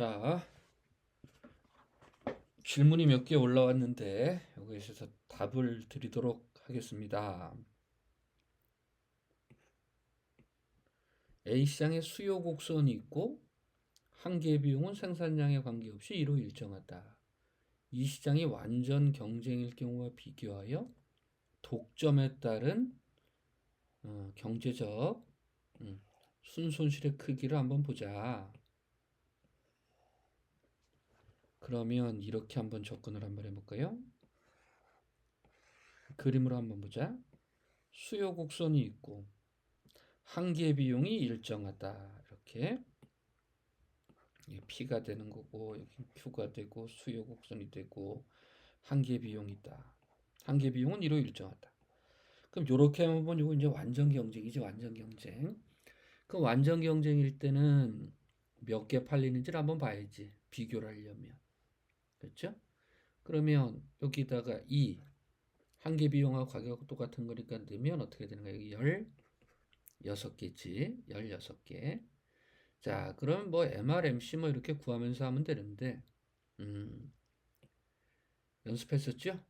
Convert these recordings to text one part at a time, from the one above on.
자, 질문이 몇 개 올라왔는데 여기에서 답을 드리도록 하겠습니다. A시장에 수요 곡선이 있고 한계 비용은 생산량에 관계없이 이로 일정하다. 이 시장이 완전 경쟁일 경우와 비교하여 독점에 따른 경제적 순손실의 크기를 한번 보자. 그러면 이렇게 한번 접근을 한번 해볼까요? 그림으로 한번 보자. 수요 곡선이 있고 한계 비용이 일정하다. 이렇게 P가 되는 거고 여기 Q가 되고 수요 곡선이 되고 한계 비용이 있다. 한계 비용은 이로 일정하다. 그럼 이렇게 하면 이거 이제 완전 경쟁이지, 완전 경쟁. 그 완전 경쟁일 때는 몇 개 팔리는지를 한번 봐야지. 비교를 하려면. 그렇죠? 그러면 여기다가 이 한계 비용하고 가격하고 똑같은 거니까 넣으면 어떻게 되는 거야? 여기 16개지. 16개. 자, 그럼 뭐 MRMC 뭐 이렇게 구하면서 하면 되는데, 연습했었죠?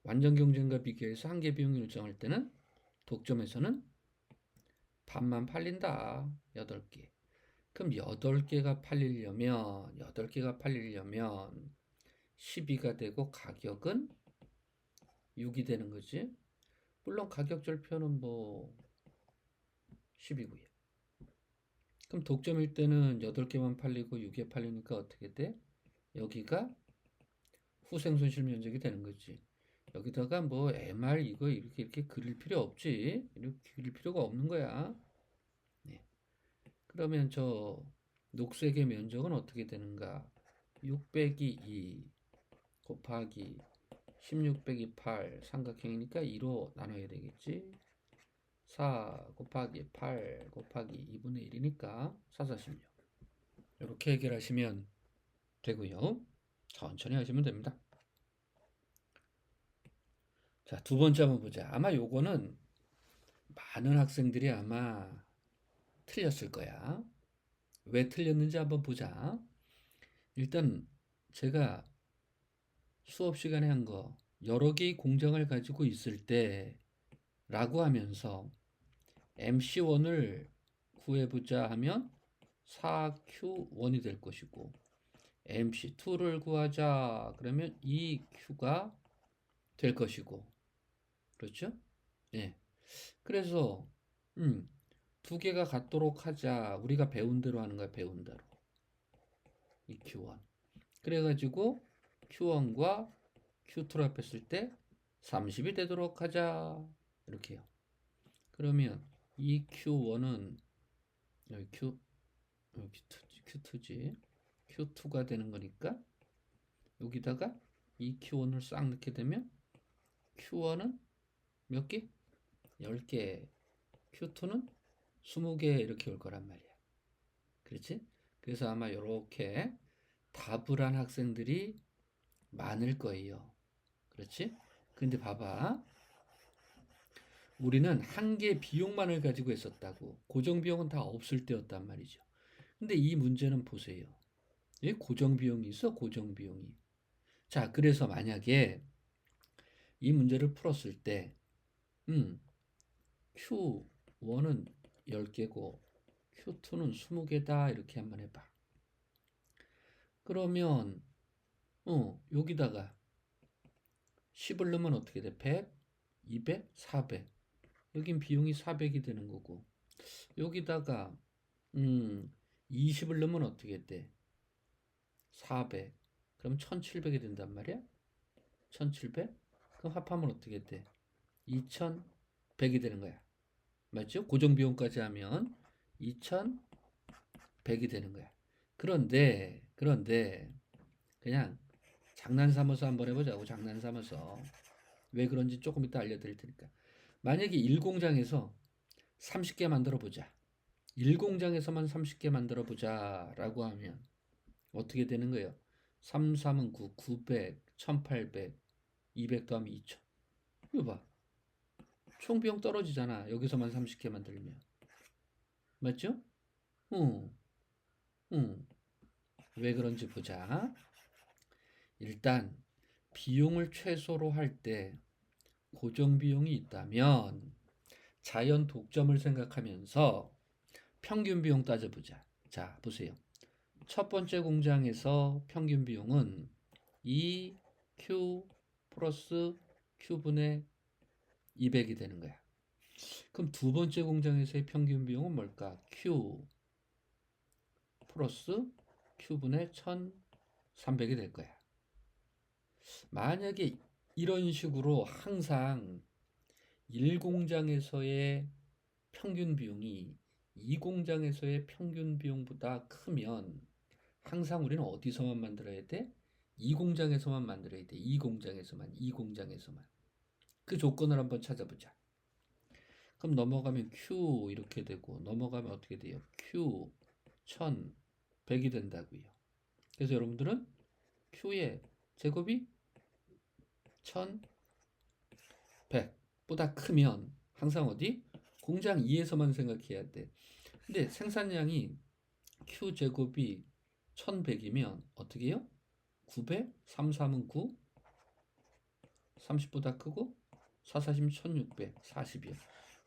완전 경쟁과 비교해서 한계 비용 일정할 때는 독점에서는 반만 팔린다. 8개. 그럼 8개가 팔리려면 12가 되고 가격은 6이 되는 거지. 물론 가격 절표는 뭐 10이고요. 그럼 독점일 때는 8개만 팔리고 6개 팔리니까 어떻게 돼? 여기가 후생 손실 면적이 되는 거지. 여기다가 뭐 MR 이거 이렇게 그릴 필요 없지. 이렇게 그릴 필요가 없는 거야. 네. 그러면 저 녹색의 면적은 어떻게 되는가? 6 빼기 2 곱하기 16 빼기 8 삼각형이니까 2로 나눠야 되겠지. 4 곱하기 8 곱하기 2분의 1이니까 4, 46. 이렇게 해결하시면 되고요. 천천히 하시면 됩니다. 자, 두 번째 한번 보자. 아마 요거는 많은 학생들이 아마 틀렸을 거야. 왜 틀렸는지 한번 보자. 일단 제가 수업 시간에 한 거 여러 개의 공장을 가지고 있을 때 라고 하면서 MC1을 구해보자 하면 4Q1이 될 것이고 MC2를 구하자 그러면 2Q가 될 것이고 그렇죠? 예. 그래서 두 개가 같도록 하자. 우리가 배운 대로 하는 거야, 배운 대로. 이 Q1. 그래가지고 Q1과 Q2를 합했을 때 30이 되도록 하자. 이렇게요. 그러면 이 Q1은 여기 Q2지. Q2가 되는 거니까 여기다가 이 Q1을 싹 넣게 되면 Q1은 몇 개? 10개. Q2는 20개 이렇게 올 거란 말이야. 그렇지? 그래서 아마 이렇게 답을 한 학생들이 많을 거예요. 그렇지? 근데 봐봐. 우리는 한계 비용만을 가지고 있었다고. 고정 비용은 다 없을 때였단 말이죠. 근데 이 문제는 보세요. 여기 고정 비용이 있어, 고정 비용이. 자, 그래서 만약에 이 문제를 풀었을 때, Q1은 10개고, Q2는 20개다. 이렇게 한번 해봐. 그러면, 여기다가 10을 넣으면 어떻게 돼? 100, 200, 400. 여긴 비용이 400이 되는 거고. 여기다가 20을 넣으면 어떻게 돼? 400. 그럼 1700이 된단 말이야? 1700? 그럼 합하면 어떻게 돼? 2100이 되는 거야. 맞죠? 고정 비용까지 하면 2100이 되는 거야. 그런데 그냥 장난 삼아서 한번 해보자고. 장난 삼아서. 왜 그런지 조금 이따 알려드릴 테니까. 만약에 1공장에서 30개 만들어 보자. 1공장에서만 30개 만들어 보자 라고 하면 어떻게 되는 거예요? 3, 3은 9, 900, 1800, 200 더하면 2000. 이거 봐. 총 비용 떨어지잖아. 여기서만 30개 만들면. 맞죠? 응, 응. 왜 그런지 보자. 일단 비용을 최소로 할 때 고정 비용이 있다면 자연 독점을 생각하면서 평균 비용 따져보자. 자, 보세요. 첫 번째 공장에서 평균 비용은 2Q 플러스 Q분의 200이 되는 거야. 그럼 두 번째 공장에서의 평균 비용은 뭘까? Q 플러스 Q분의 1300이 될 거야. 만약에 이런 식으로 항상 1공장에서의 평균 비용이 2공장에서의 평균 비용보다 크면 항상 우리는 어디서만 만들어야 돼? 2공장에서만 만들어야 돼. 2공장에서만. 그 조건을 한번 찾아보자. 그럼 넘어가면 Q 이렇게 되고 넘어가면 어떻게 돼요? Q 1100이 된다고요. 그래서 여러분들은 Q의 제곱이 1100보다 크면 항상 어디? 공장 2에서만 생각해야 돼. 근데 생산량이 Q 제곱이 1100이면 어떻게 해요? 900, 3, 3은 9, 30보다 크고 4, 40, 1600, 40이요.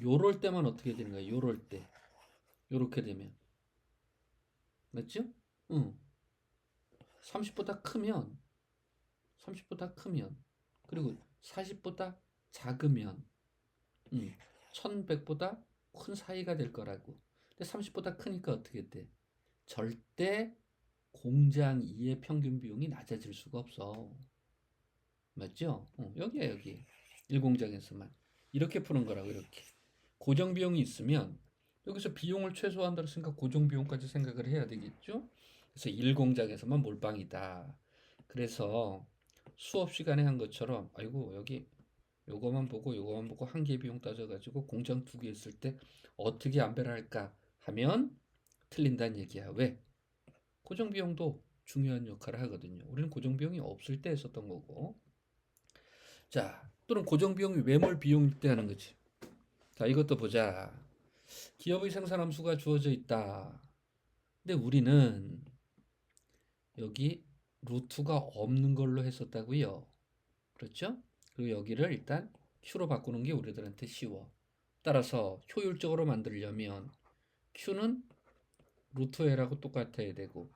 요럴 때만 어떻게 되는 거야? 요럴 때. 요렇게 되면. 맞죠? 응. 30보다 크면, 30보다 크면, 그리고 40보다 작으면, 1100보다 큰 사이가 될 거라고. 근데 30보다 크니까 어떻게 돼? 절대 공장 2의 평균 비용이 낮아질 수가 없어. 맞죠? 여기야, 여기. 1공장에서만. 이렇게 푸는 거라고, 이렇게. 고정 비용이 있으면, 여기서 비용을 최소화한다고 생각, 고정 비용까지 생각을 해야 되겠죠? 그래서 1공장에서만 몰빵이다. 그래서 수업 시간에 한 것처럼, 아이고, 여기 요거만 보고 한 개 비용 따져가지고 공장 2개 있을 때 어떻게 안배를 할까 하면 틀린다는 얘기야. 왜? 고정 비용도 중요한 역할을 하거든요. 우리는 고정 비용이 없을 때 했었던 거고. 자, 또는 고정 비용이 외몰 비용일 때 하는 거지. 자, 이것도 보자. 기업의 생산 함수가 주어져 있다. 근데 우리는 여기 루트가 없는 걸로 했었다고요. 그렇죠? 그리고 여기를 일단 Q로 바꾸는 게 우리들한테 쉬워. 따라서 효율적으로 만들려면 Q는 루트 L하고 똑같아야 되고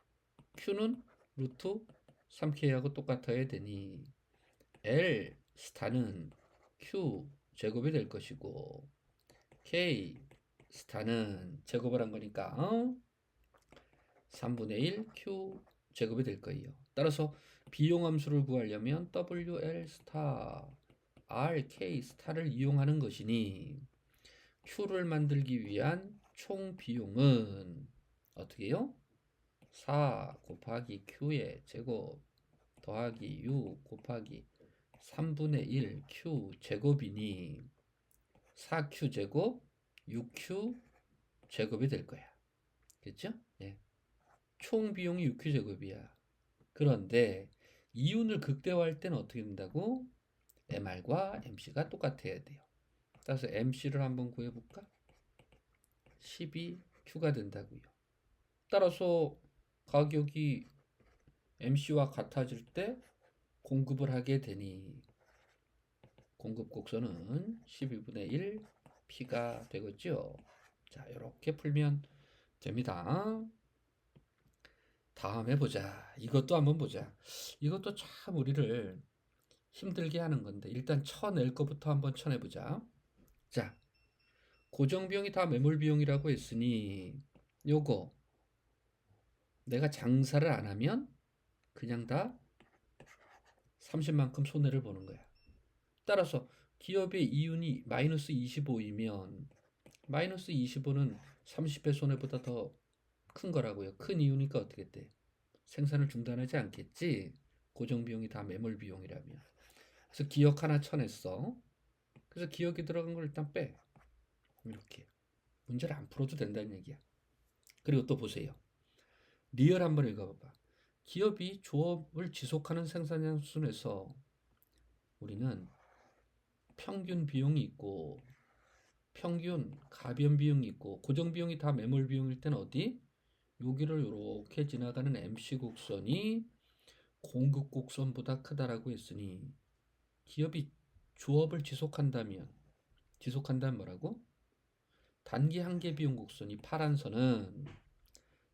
Q는 루트 3K하고 똑같아야 되니 L 스타는 Q 제곱이 될 것이고 K 스타는 제곱을 한 거니까 3분의 1 Q 제곱이 될 거예요. 따라서 비용 함수를 구하려면 WL 스타 RK 스타를 이용하는 것이니 Q를 만들기 위한 총 비용은 어떻게 해요? 4 곱하기 Q의 제곱 더하기 6 곱하기 3분의 1 Q 제곱이니 4Q 제곱 6Q 제곱이 될 거야. 그렇죠? 예. 총 비용이 6Q 제곱이야. 그런데 이윤을 극대화할 때는 어떻게 된다고? MR과 MC가 똑같아야 돼요. 따라서 MC를 한번 구해볼까? 12Q가 된다고요. 따라서 가격이 MC와 같아질 때 공급을 하게 되니 공급 곡선은 12분의 1 P가 되겠죠. 자, 이렇게 풀면 됩니다. 다음에 보자. 이것도 한번 보자. 이것도 참 우리를 힘들게 하는 건데 일단 쳐낼 것부터 한번 쳐내보자. 자, 고정비용이 다 매몰비용이라고 했으니 요거 내가 장사를 안 하면 그냥 다 30만큼 손해를 보는 거야. 따라서 기업의 이윤이 마이너스 25이면 마이너스 25는 30배 손해보다 더 큰 거라고요. 큰 이유니까 어떻게 돼? 생산을 중단하지 않겠지? 고정비용이 다 매몰비용이라면. 그래서 기억 하나 쳐냈어. 그래서 기억이 들어간 걸 일단 빼. 이렇게. 문제를 안 풀어도 된다는 얘기야. 그리고 또 보세요. 리얼 한번 읽어봐봐. 기업이 조업을 지속하는 생산량 수준에서 우리는 평균 비용이 있고 평균 가변 비용이 있고 고정 비용이 다 매몰 비용일 때는 어디? 여기를 이렇게 지나가는 MC 곡선이 공급 곡선보다 크다라고 했으니 기업이 조업을 지속한다면 뭐라고? 단기 한계 비용 곡선이 파란 선은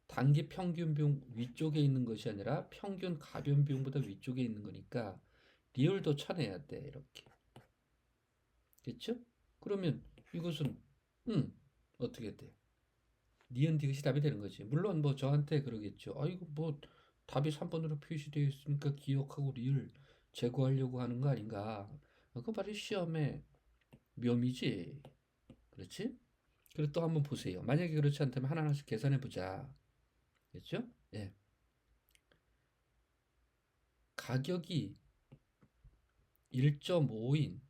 단기 평균 비용 위쪽에 있는 것이 아니라 평균 가변 비용보다 위쪽에 있는 거니까 리을도 쳐내야 돼. 이렇게. 됐죠? 그러면 이것은 어떻게 돼? 니은 디귿이 답이 되는 거지. 물론 뭐 저한테 그러겠죠. 이거 뭐 답이 3번으로 표시되어 있으니까 기억하고 리을 제거하려고 하는 거 아닌가? 그거 바로 시험의 묘미지. 그렇지? 그리고 또 한번 보세요. 만약에 그렇지 않다면 하나하나씩 계산해 보자. 됐죠? 예. 가격이 1.5인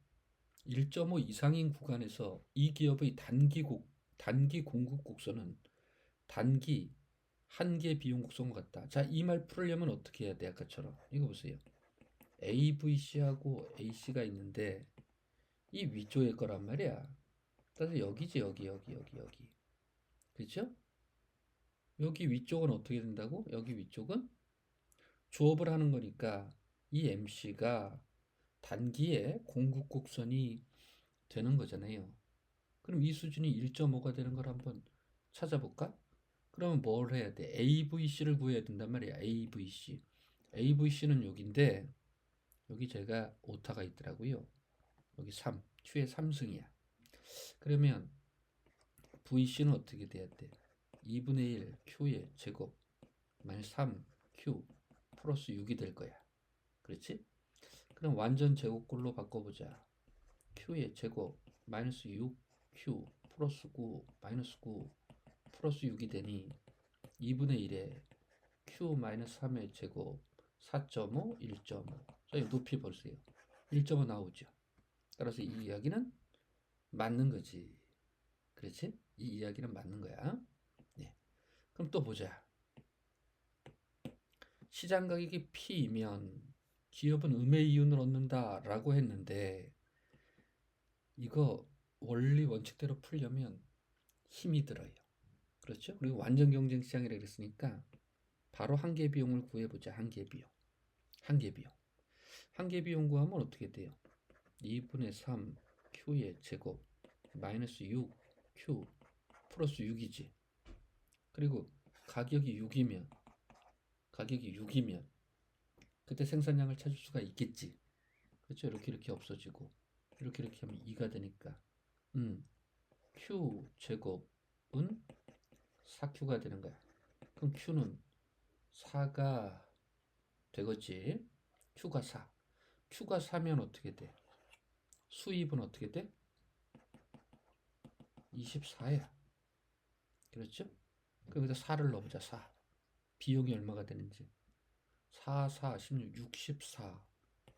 1.5 이상인 구간에서 이 기업의 단기 공급 곡선은 단기 한계 비용 곡선과 같다. 자, 이 말 풀으려면 어떻게 해야 돼? 아까처럼. 이거 보세요. AVC하고 AC가 있는데 이 위쪽에 거란 말이야. 따라서 여기지, 여기. 그렇죠? 여기 위쪽은 어떻게 된다고? 여기 위쪽은 조업을 하는 거니까 이 MC가 단기에 공급 곡선이 되는 거잖아요. 그럼 이 수준이 1.5가 되는 걸 한번 찾아볼까? 그러면 뭘 해야 돼? AVC를 구해야 된단 말이야. AVC. AVC는 여기인데 여기 제가 오타가 있더라고요. 여기 3. Q의 3승이야. 그러면 VC는 어떻게 돼야 돼? 2분의 1 Q의 제곱 마이너스 3 Q 플러스 6이 될 거야. 그렇지? 그럼 완전 제곱꼴로 바꿔보자. Q의 제곱 마이너스 6Q 플러스 9 마이너스 9 플러스 6이 되니 2분의 1에 Q 마이너스 3의 제곱 4.5, 1.5. 자, 이 높이 보세요. 1.5 나오죠. 따라서 이 이야기는 맞는 거지. 그렇지? 이 이야기는 맞는 거야. 네. 그럼 또 보자. 시장 가격이 P이면 기업은 음의 이윤을 얻는다라고 했는데 이거 원리 원칙대로 풀려면 힘이 들어요. 그렇죠? 그리고 완전 경쟁 시장이라 그랬으니까 바로 한계 비용을 구해보자. 한계 비용 구하면 어떻게 돼요? 2분의 3 Q의 제곱 마이너스 6 Q 플러스 6이지. 그리고 가격이 6이면 그때 생산량을 찾을 수가 있겠지. 그렇죠? 이렇게 없어지고 이렇게 하면 2가 되니까 Q 제곱은 4Q가 되는 거야. 그럼 Q는 4가 되겠지. Q가 4면 어떻게 돼? 수입은 어떻게 돼? 24야. 그렇죠? 그럼 여기다 4를 넣어보자. 4. 비용이 얼마가 되는지. 4, 4, 16, 64,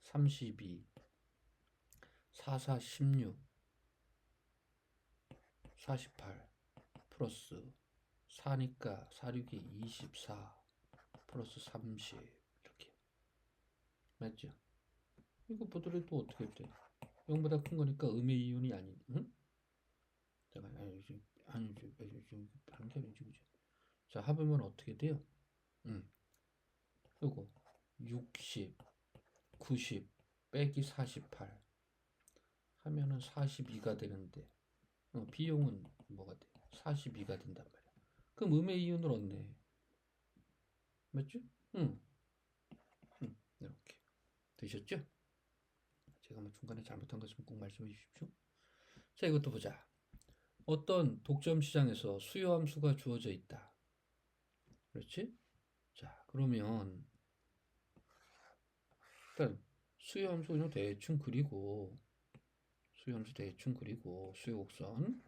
32, 4, 4, 16, 48 플러스 4니까 4, 6이 24 플러스 30 이렇게. 맞죠? 이거 보더라도 어떻게 돼? 0보다 큰 거니까 음의 이윤이 아닌, 응? 잠깐, 지금 다른 게 아니지, 그지? 자, 합하면 어떻게 돼요? 그리고 60, 90 빼기 48 하면은 42가 되는데, 비용은 뭐가 돼? 42가 된단 말이야. 그럼 음의 이윤을 얻네. 맞죠? 이렇게 되셨죠? 제가 뭐 중간에 잘못한 거 있으면 꼭 말씀해 주십시오. 자, 이것도 보자. 어떤 독점 시장에서 수요 함수가 주어져 있다. 그렇지? 자, 그러면 일단 수요 함수 그냥 대충 그리고 수요 함수 대충 그리고 수요 곡선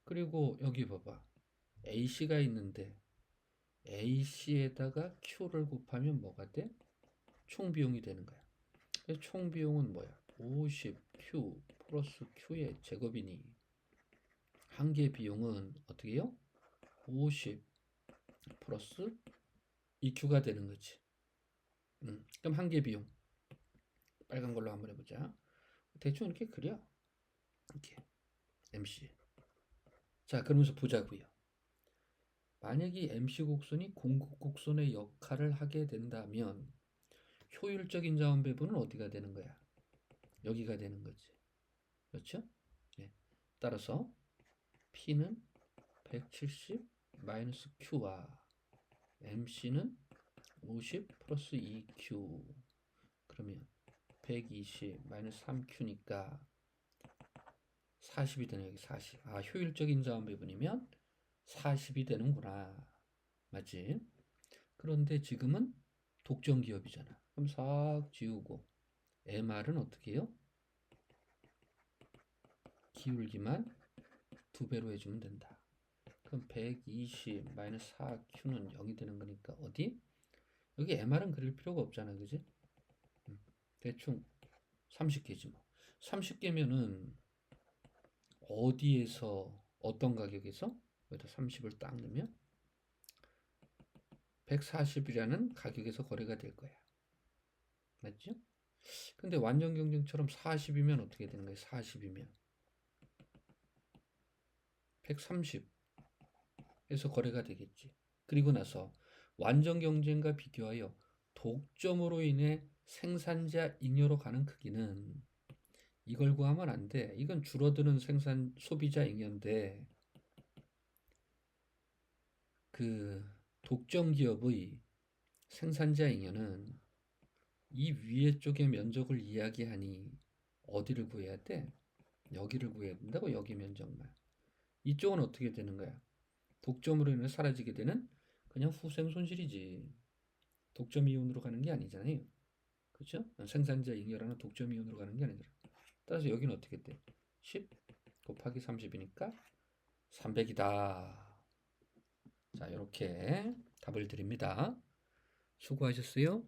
그리고 여기 봐봐. AC가 있는데 AC에다가 Q를 곱하면 뭐가 돼? 총 비용이 되는 거야. 총 비용은 뭐야? 50Q 플러스 Q의 제곱이니 한계 비용은 어떻게 해요? 50 플러스 2Q가 되는 거지. 그럼 한계 비용 빨간 걸로 한번 해보자. 대충 이렇게 그려. 이렇게 MC. 자, 그러면서 보자고요. 만약에 MC 곡선이 공급 곡선의 역할을 하게 된다면 효율적인 자원 배분은 어디가 되는 거야? 여기가 되는 거지. 그렇죠? 네. 따라서 P는 170 마이너스 Q와 MC는 50 플러스 2Q. 그러면 120 마이너스 3Q니까 40이 되네. 여기 40. 아, 효율적인 자원 배분이면 40이 되는구나. 맞지? 그런데 지금은 독점 기업이잖아. 그럼 싹 지우고 MR은 어떻게 해요? 기울기만 2배로 해주면 된다. 그럼 120 마이너스 4Q는 0이 되는 거니까 어디? 여기 MR은 그릴 필요가 없잖아. 그지? 대충 30개지 뭐. 30개면은 어디에서 어떤 가격에서 여기다 30을 딱 넣으면 140이라는 가격에서 거래가 될 거야. 맞죠? 근데 완전 경쟁처럼 40이면 어떻게 되는 거야? 40이면 130에서 거래가 되겠지. 그리고 나서 완전 경쟁과 비교하여 독점으로 인해 생산자 잉여로 가는 크기는 이걸 구하면 안 돼. 이건 줄어드는 생산 소비자 잉여인데 그 독점 기업의 생산자 잉여는 이 위에 쪽의 면적을 이야기하니 어디를 구해야 돼? 여기를 구해야 된다고. 여기 면적만. 이쪽은 어떻게 되는 거야? 독점으로 인해 사라지게 되는 그냥 후생 손실이지. 독점 이윤으로 가는 게 아니잖아요. 그렇죠? 생산자 잉여라는 독점 이윤으로 가는 게 아니더라. 따라서 여기는 어떻게 돼? 10 곱하기 30이니까 300이다. 자, 이렇게 답을 드립니다. 수고하셨어요.